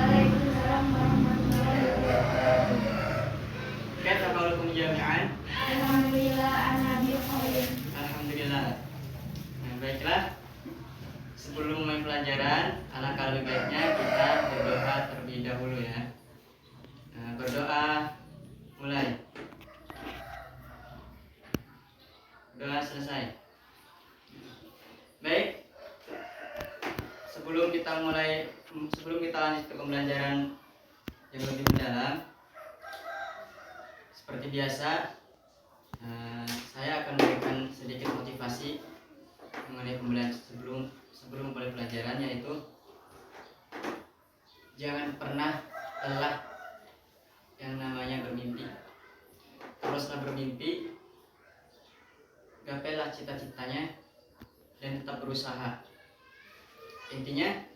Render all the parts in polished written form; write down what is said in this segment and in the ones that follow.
Waalaikumsalam warahmatullahi wabarakatuh. Kaifa qaulukum jami'an? Alhamdulillah ana bi khair. Alhamdulillah. Nah, baiklah. Sebelum mulai pelajaran, alangkah lebih baiknya kita berdoa terlebih dahulu ya. Nah, berdoa mulai. Doa selesai. Baik. Sebelum kita lanjut ke pembelajaran yang lebih mendalam, seperti biasa, saya akan memberikan sedikit motivasi mengenai pembelajaran sebelum mulai pelajaran, yaitu jangan pernah lelah yang namanya bermimpi. Teruslah bermimpi, gapailah cita-citanya dan tetap berusaha. Intinya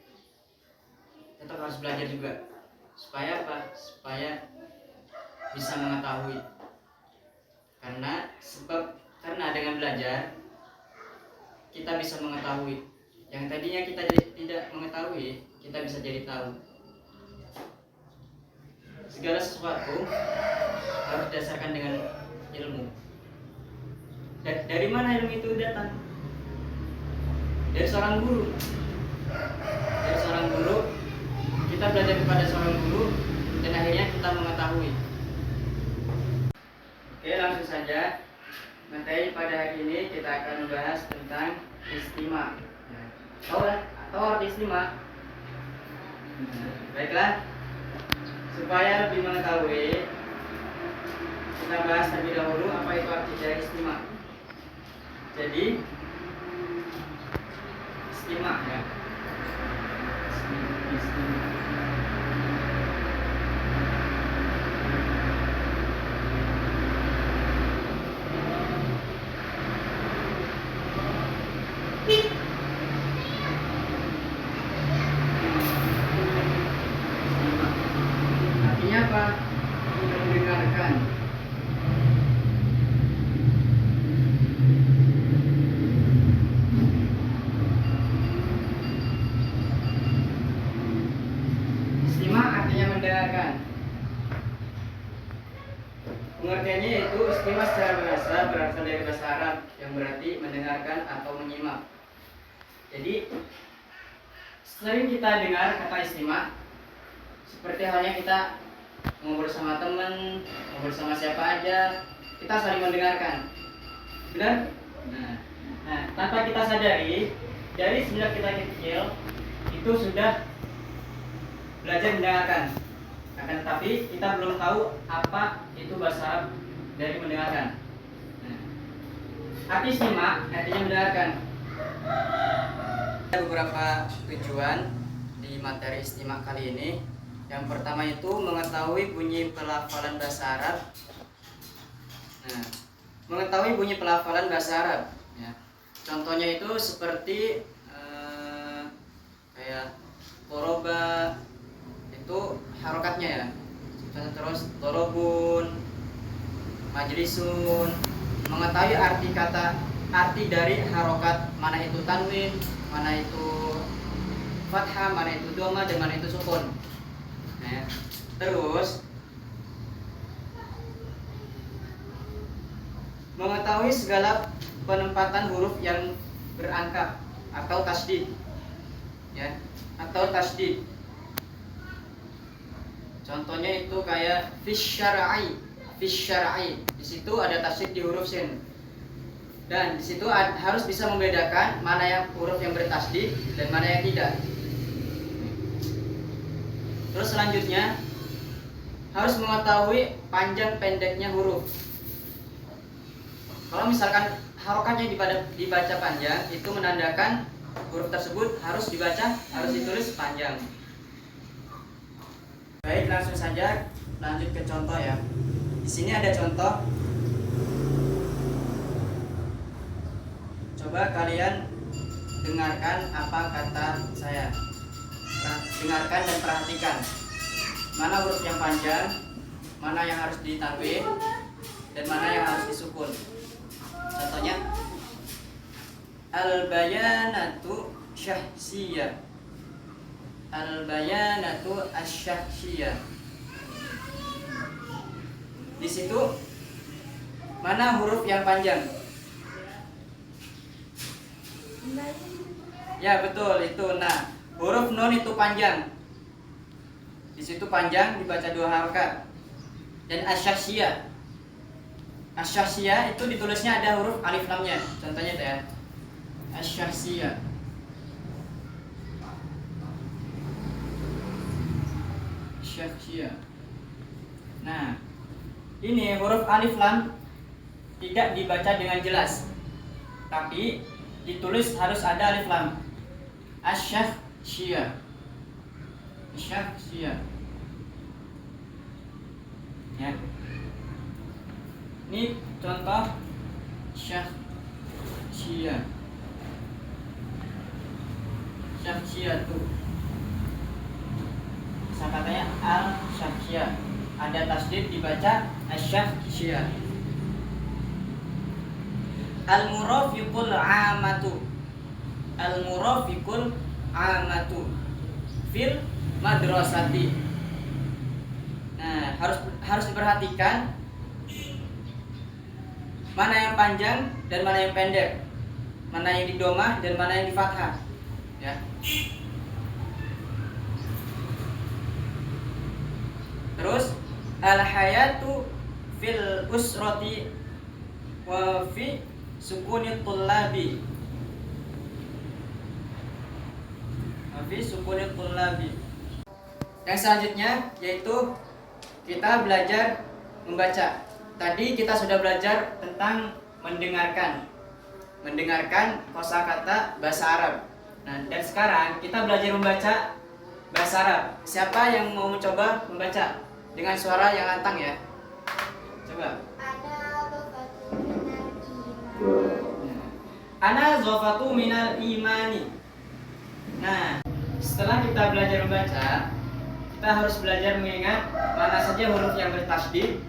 tetap harus belajar juga. Supaya apa? Supaya bisa mengetahui. Karena dengan belajar kita bisa mengetahui. Yang tadinya kita tidak mengetahui, kita bisa jadi tahu. Segala sesuatu harus didasarkan dengan ilmu. Dari mana ilmu itu datang? Dari seorang guru. Dari seorang guru, kita belajar kepada seorang guru dan akhirnya kita mengetahui. Oke, langsung saja. Materi pada hari ini kita akan membahas tentang istimewa. Tahu arti istimewa? Baiklah. Supaya lebih mengetahui, kita bahas terlebih dahulu apa itu arti dari istimewa. Jadi, istimewa ya. Istimewa. Artinya apa? Mendengarkan. Istimewa artinya mendengarkan. Pengertiannya yaitu istimewa secara bahasa berasal dari bahasa Arab yang berarti mendengarkan atau menyimak. Jadi sering kita dengar kata istimewa seperti halnya kita ngobrol sama teman, ngobrol sama siapa aja, kita saling mendengarkan. Benar? Nah, tanpa kita sadari, dari sejak kita kecil itu sudah belajar mendengarkan. Akan tetapi kita belum tahu apa itu bahasa Arab dari mendengarkan. Arti istimewa artinya mendengarkan. Ada beberapa tujuan di materi istimewa kali ini. Yang pertama itu mengetahui bunyi pelafalan bahasa Arab. Nah, mengetahui bunyi pelafalan bahasa Arab. Ya. Contohnya itu seperti kayak toroba, itu harokatnya ya. Terus torobun, majlisun. Mengetahui arti dari harokat, mana itu tanwin, mana itu fathah, mana itu dhamma, dan mana itu sukun. Nah, terus mengetahui segala penempatan huruf yang berangka atau tasdid, ya, atau tasdid. Contohnya itu kayak fisyar'i. Di situ ada tasdid di huruf sin. Dan di situ harus bisa membedakan mana yang huruf yang bertasdid dan mana yang tidak. Terus selanjutnya harus mengetahui panjang pendeknya huruf. Kalau misalkan harokatnya dibaca panjang, itu menandakan huruf tersebut harus ditulis panjang. Baik, langsung saja lanjut ke contoh ya. Di sini ada contoh. Coba kalian dengarkan apa kata saya. Dengarkan dan perhatikan mana huruf yang panjang, mana yang harus ditanwin, dan mana yang harus disukun. Contohnya al-bayanatu syahsiyah. Al-bayanatu asy-syakhsiyah. Di situ mana huruf yang panjang? Ya betul itu. Nah, huruf nun itu panjang. Di situ panjang dibaca 2 harokat. Dan asy-syakhsiyah. Asy-syakhsiyah itu ditulisnya ada huruf alif lamnya. Contohnya itu ya. Asy-syakhsiyah. Syakhsiyah. Nah, ini huruf alif lam tidak dibaca dengan jelas, tapi ditulis harus ada alif lam. Asy-syakhsiyah. Syakhsiyah. Ya. Ini contoh syakhsiyah. Syakhsiyah tuh. Katanya al-syakhsiyah. Ada tasdid dibaca asy-syakhsiyah. Al-murafiqul amatu. Al-murafiqul amatu fil madrasati. Nah, harus diperhatikan mana yang panjang dan mana yang pendek, mana yang di domah dan mana yang di fathah. Ya. Terus al-hayatu fil usrati wa fi sukunit tullabi. Wa fi sukunit tullabi. Yang selanjutnya yaitu kita belajar membaca. Tadi kita sudah belajar tentang mendengarkan kosakata bahasa Arab. Nah, dan sekarang kita belajar membaca bahasa Arab. Siapa yang mau mencoba membaca dengan suara yang lantang ya? Coba. Ana zofatu minal imani. Nah, setelah kita belajar membaca, kita harus belajar mengingat mana saja huruf yang bertasdid,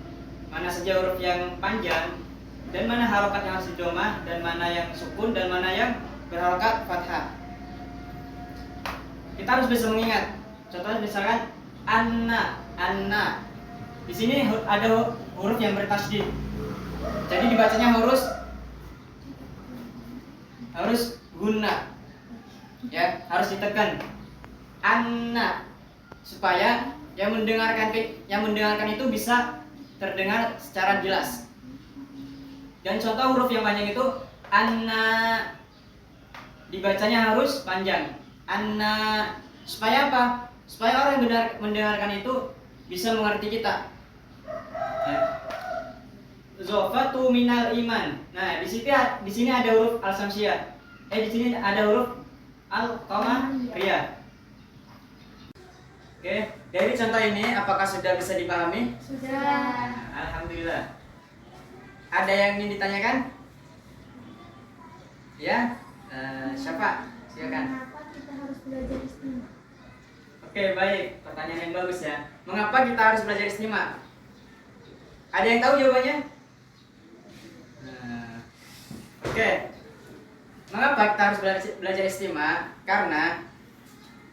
mana saja huruf yang panjang, dan mana harokat yang harus didomah, dan mana yang sukun, dan mana yang berharokat fathah. Kita harus bisa mengingat. Contohnya misalkan anna. Di sini ada huruf yang bertasdid. Jadi dibacanya harus guna. Ya, harus ditekan. Anna, supaya yang mendengarkan itu bisa terdengar secara jelas. Dan contoh huruf yang panjang itu anna, dibacanya harus panjang. Anna, supaya apa? Supaya orang yang mendengarkan itu bisa mengerti kita. Ya. Zofatu minal iman. Nah, di sini ada huruf al-samsiyah. Di sini ada huruf al-qamariyah. Oke, dari contoh ini apakah sudah bisa dipahami? Sudah. Alhamdulillah. Ada yang ingin ditanyakan? Ya, siapa? Silakan. Kenapa kita harus belajar istimewa? Oke, baik. Pertanyaan yang bagus ya. Mengapa kita harus belajar istimewa? Ada yang tahu jawabannya? Oke. Mengapa kita harus belajar istimewa? Karena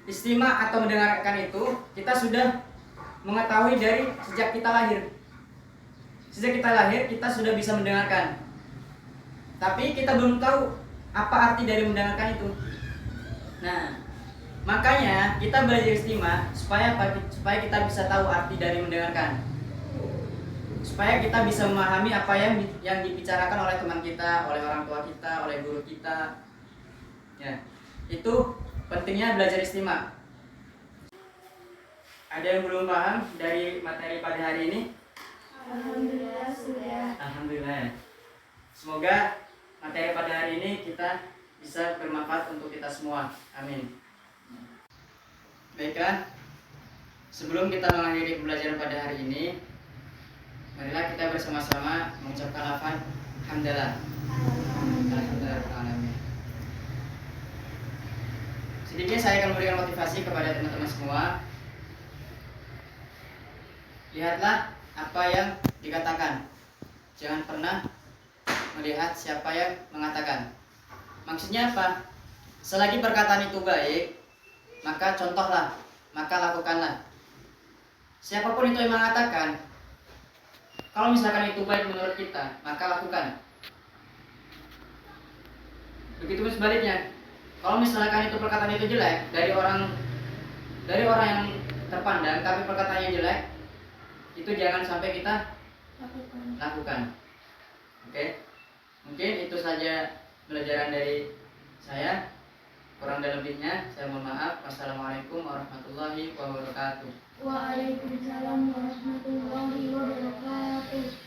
istimewa atau mendengarkan itu kita sudah mengetahui dari sejak kita lahir. Sejak kita lahir kita sudah bisa mendengarkan. Tapi kita belum tahu apa arti dari mendengarkan itu. Nah, makanya kita belajar istimewa supaya kita bisa tahu arti dari mendengarkan. Supaya kita bisa memahami apa yang dibicarakan oleh teman kita, oleh orang tua kita, oleh guru kita. Ya, itu pentingnya belajar istimewa. Ada yang belum paham dari materi pada hari ini? Alhamdulillah sudah. Alhamdulillah. Semoga materi pada hari ini kita bisa bermanfaat untuk kita semua. Amin. Baiklah, sebelum kita mengakhiri pembelajaran pada hari ini, marilah kita bersama-sama mengucapkan lafaz hamdalah. Alhamdulillah. Sedikit saya akan memberikan motivasi kepada teman-teman semua. Lihatlah apa yang dikatakan. Jangan pernah melihat siapa yang mengatakan. Maksudnya apa? Selagi perkataan itu baik, maka contohlah. maka lakukanlah. Siapapun itu yang mengatakan, kalau misalkan itu baik menurut kita, maka lakukan. Begitu pun sebaliknya, kalau misalkan itu perkataan itu jelek dari orang yang terpandang, tapi perkataannya jelek, itu jangan sampai kita lakukan. Oke, mungkin itu saja pelajaran dari saya. Kurang dan lebihnya saya mohon maaf. Wassalamualaikum warahmatullahi wabarakatuh. Waalaikumsalam warahmatullahi wabarakatuh.